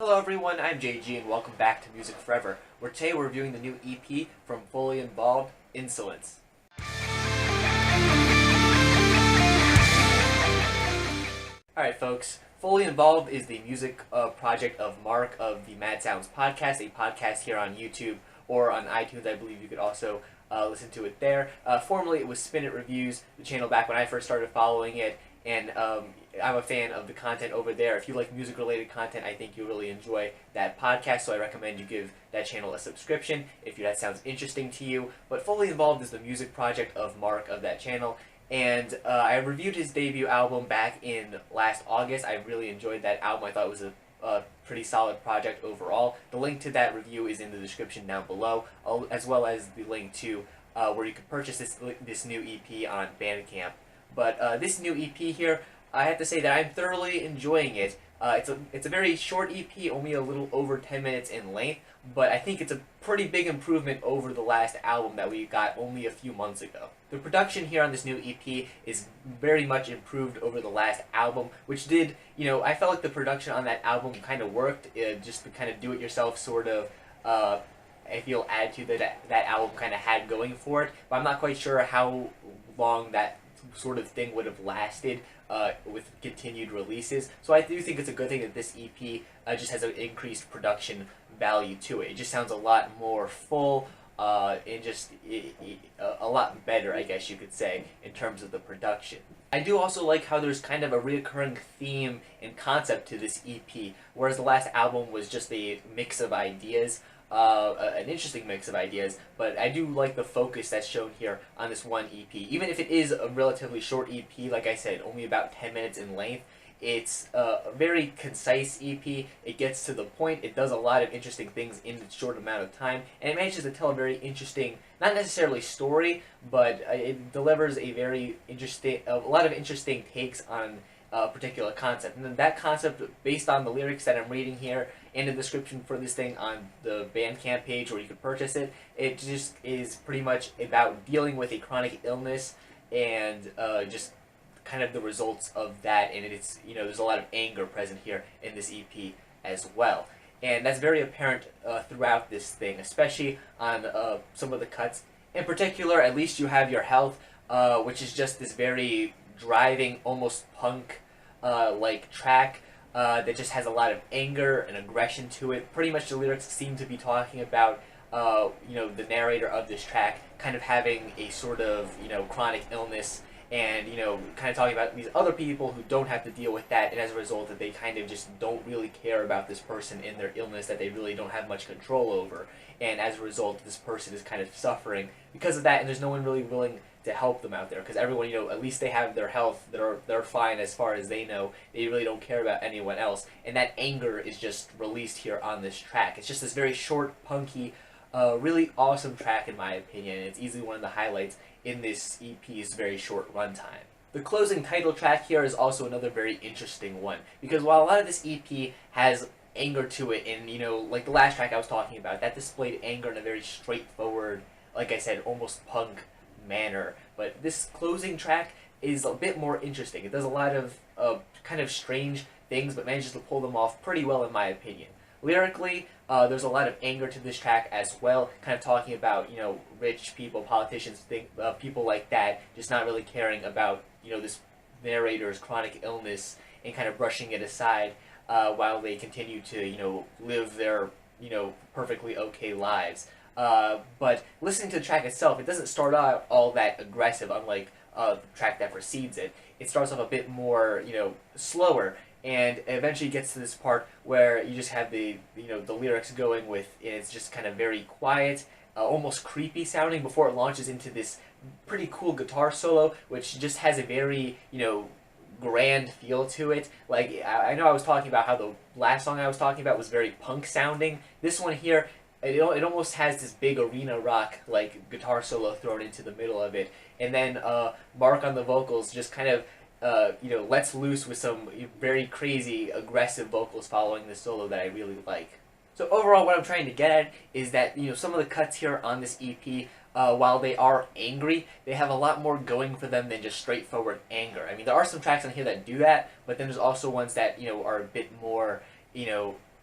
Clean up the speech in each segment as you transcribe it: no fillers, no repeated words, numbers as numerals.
Hello everyone, I'm JG and welcome back to Music Forever, where today we're reviewing the new EP from Fully Involved, Insulince. Alright folks, Fully Involved is the music project of Mark of the Mad Sounds podcast, a podcast here on YouTube or on iTunes. I believe you could also listen to it there. Formerly it was Spin It Reviews, the channel back when I first started following it, and I'm a fan of the content over there. If you like music-related content, I think you'll really enjoy that podcast, so I recommend you give that channel a subscription if that sounds interesting to you. But Fully Involved is the music project of Mark of that channel, and I reviewed his debut album back in last August. I really enjoyed that album. I thought it was a pretty solid project overall. The link to that review is in the description down below, as well as the link to where you can purchase this new EP on Bandcamp. But this new EP here, I have to say that I'm thoroughly enjoying it. It's a very short EP, only a little over 10 minutes in length, but I think it's a pretty big improvement over the last album that we got only a few months ago. The production here on this new EP is very much improved over the last album, which did, I felt like the production on that album kind of worked, just the kind of do-it-yourself sort of, I feel, attitude that album kind of had going for it, but I'm not quite sure how long that sort of thing would have lasted with continued releases. So I do think it's a good thing that this EP just has an increased production value to it. It just sounds a lot more full and just a lot better, I guess you could say, in terms of the production. I do also like how there's kind of a recurring theme and concept to this EP, whereas the last album was just a mix of ideas. An interesting mix of ideas, but I do like the focus that's shown here on this one EP. Even if it is a relatively short EP, like I said, only about 10 minutes in length, it's a very concise EP. It gets to the point, it does a lot of interesting things in a short amount of time, and it manages to tell a very interesting, not necessarily story, but it delivers a lot of interesting takes on a particular concept. And then that concept, based on the lyrics that I'm reading here and the description for this thing on the Bandcamp page where you can purchase it, it just is pretty much about dealing with a chronic illness and just kind of the results of that. And it's, there's a lot of anger present here in this EP as well. And that's very apparent throughout this thing, especially on some of the cuts. In particular, At Least You Have Your Health, which is just this very driving, almost punk like track that just has a lot of anger and aggression to it. Pretty much the lyrics seem to be talking about the narrator of this track kind of having a sort of chronic illness, and kind of talking about these other people who don't have to deal with that, and as a result that they kind of just don't really care about this person in their illness that they really don't have much control over, and as a result this person is kind of suffering because of that, and there's no one really willing to help them out there, because everyone, at least they have their health, they're fine as far as they know, they really don't care about anyone else, and that anger is just released here on this track. It's just this very short, punky, really awesome track in my opinion, and it's easily one of the highlights in this EP's very short runtime. The closing title track here is also another very interesting one, because while a lot of this EP has anger to it, and like the last track I was talking about, that displayed anger in a very straightforward, like I said, almost punk manner, but this closing track is a bit more interesting. It does a lot of kind of strange things, but manages to pull them off pretty well in my opinion. Lyrically, there's a lot of anger to this track as well, kind of talking about, rich people, politicians, people like that, just not really caring about, this narrator's chronic illness and kind of brushing it aside while they continue to, live their, perfectly okay lives. But listening to the track itself, it doesn't start out all that aggressive, unlike the track that precedes it. It starts off a bit more, slower, and eventually gets to this part where you just have the lyrics going with, and it's just kind of very quiet, almost creepy sounding before it launches into this pretty cool guitar solo, which just has a very, grand feel to it. Like, I know I was talking about how the last song I was talking about was very punk sounding. This one here, it almost has this big arena rock like guitar solo thrown into the middle of it, and then Mark on the vocals just kind of lets loose with some very crazy aggressive vocals following the solo that I really like. So overall, what I'm trying to get at is that some of the cuts here on this EP, while they are angry, they have a lot more going for them than just straightforward anger. I mean, there are some tracks on here that do that, but then there's also ones that are a bit more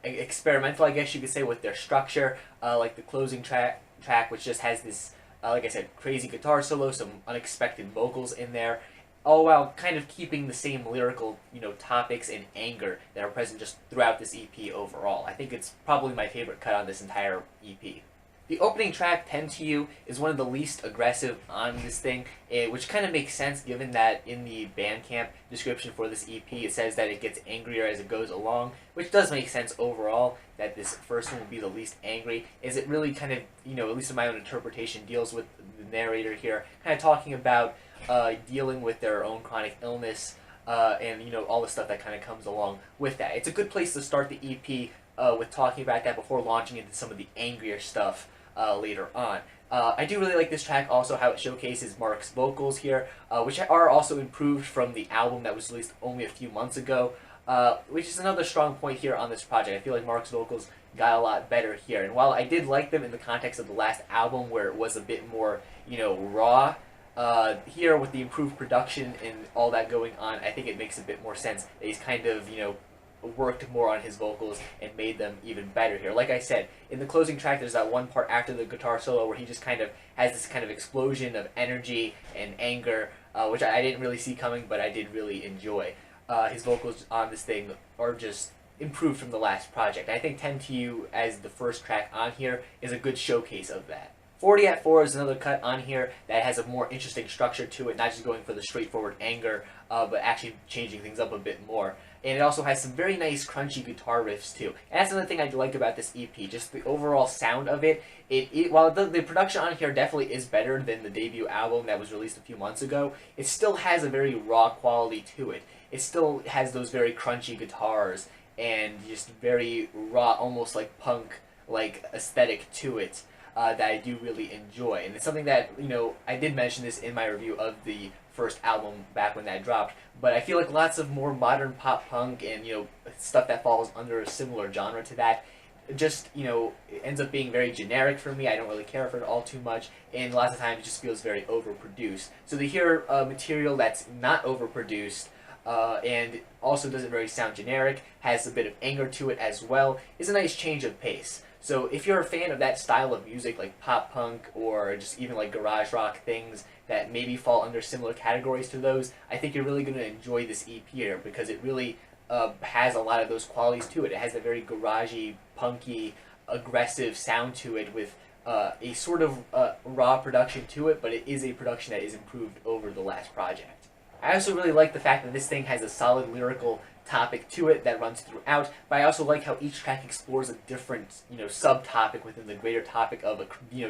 experimental, I guess you could say, with their structure, like the closing track, which just has this, like I said, crazy guitar solo, some unexpected vocals in there, all while kind of keeping the same lyrical, topics and anger that are present just throughout this EP overall. I think it's probably my favorite cut on this entire EP. The opening track, 10 to You, is one of the least aggressive on this thing, which kind of makes sense given that in the Bandcamp description for this EP it says that it gets angrier as it goes along, which does make sense overall, that this first one will be the least angry, as it really kind of, at least in my own interpretation, deals with the narrator here, kind of talking about dealing with their own chronic illness, and, all the stuff that kind of comes along with that. It's a good place to start the EP with talking about that before launching into some of the angrier stuff later on. I do really like this track also, how it showcases Mark's vocals here, which are also improved from the album that was released only a few months ago, which is another strong point here on this project. I feel like Mark's vocals got a lot better here, and while I did like them in the context of the last album where it was a bit more, raw, here with the improved production and all that going on, I think it makes a bit more sense that he's kind of, worked more on his vocals and made them even better here. Like I said, in the closing track, there's that one part after the guitar solo where he just kind of has this kind of explosion of energy and anger, which I didn't really see coming, but I did really enjoy. His vocals on this thing are just improved from the last project. I think 10 to You as the first track on here is a good showcase of that. 40 at 4 is another cut on here that has a more interesting structure to it, not just going for the straightforward anger, but actually changing things up a bit more. And it also has some very nice crunchy guitar riffs too. And that's another thing I like about this EP, just the overall sound of it. While the production on here definitely is better than the debut album that was released a few months ago, it still has a very raw quality to it. It still has those very crunchy guitars and just very raw, almost like punk-like aesthetic to it. That I do really enjoy, and it's something that, I did mention this in my review of the first album back when that dropped, but I feel like lots of more modern pop punk and, stuff that falls under a similar genre to that just, it ends up being very generic for me. I don't really care for it all too much, and lots of times it just feels very overproduced. So to hear material that's not overproduced, and also doesn't really sound generic, has a bit of anger to it as well, is a nice change of pace. So if you're a fan of that style of music, like pop punk or just even like garage rock things that maybe fall under similar categories to those, I think you're really going to enjoy this EP here, because it really has a lot of those qualities to it. It has a very garagey, punky, aggressive sound to it with a sort of raw production to it, but it is a production that is improved over the last project. I also really like the fact that this thing has a solid lyrical topic to it that runs throughout, but I also like how each track explores a different, subtopic within the greater topic of,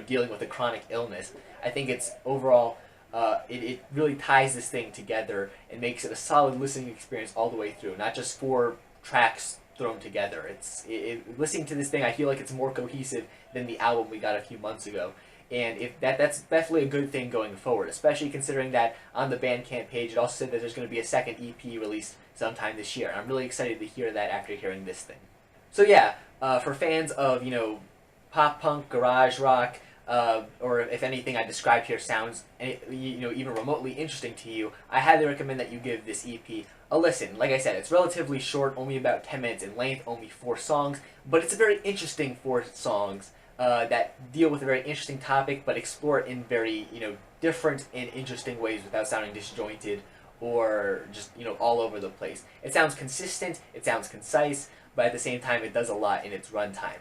dealing with a chronic illness. I think it's overall, it really ties this thing together and makes it a solid listening experience all the way through, not just 4 tracks thrown together. Listening to this thing, I feel like it's more cohesive than the album we got a few months ago. And that's definitely a good thing going forward, especially considering that on the Bandcamp page it also said that there's going to be a second EP released sometime this year. I'm really excited to hear that after hearing this thing. So yeah, for fans of, pop punk, garage rock, or if anything I described here sounds, even remotely interesting to you, I highly recommend that you give this EP a listen. Like I said, it's relatively short, only about 10 minutes in length, only 4 songs, but it's a very interesting 4 songs. That deal with a very interesting topic, but explore it in very, different and interesting ways without sounding disjointed or just, all over the place. It sounds consistent, it sounds concise, but at the same time it does a lot in its runtime,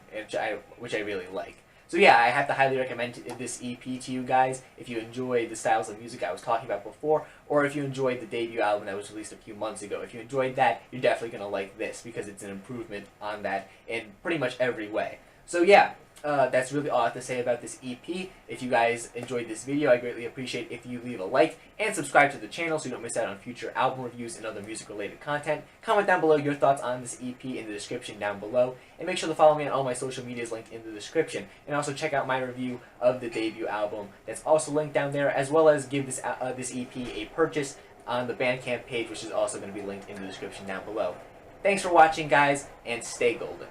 which I really like. So yeah, I have to highly recommend this EP to you guys if you enjoy the styles of music I was talking about before, or if you enjoyed the debut album that was released a few months ago. If you enjoyed that, you're definitely going to like this, because it's an improvement on that in pretty much every way. So yeah, that's really all I have to say about this EP. If you guys enjoyed this video, I greatly appreciate if you leave a like and subscribe to the channel so you don't miss out on future album reviews and other music related content. Comment down below your thoughts on this EP in the description down below, and make sure to follow me on all my social medias linked in the description, and also check out my review of the debut album that's also linked down there, as well as give this EP a purchase on the Bandcamp page, which is also going to be linked in the description down below. Thanks for watching, guys, and stay golden.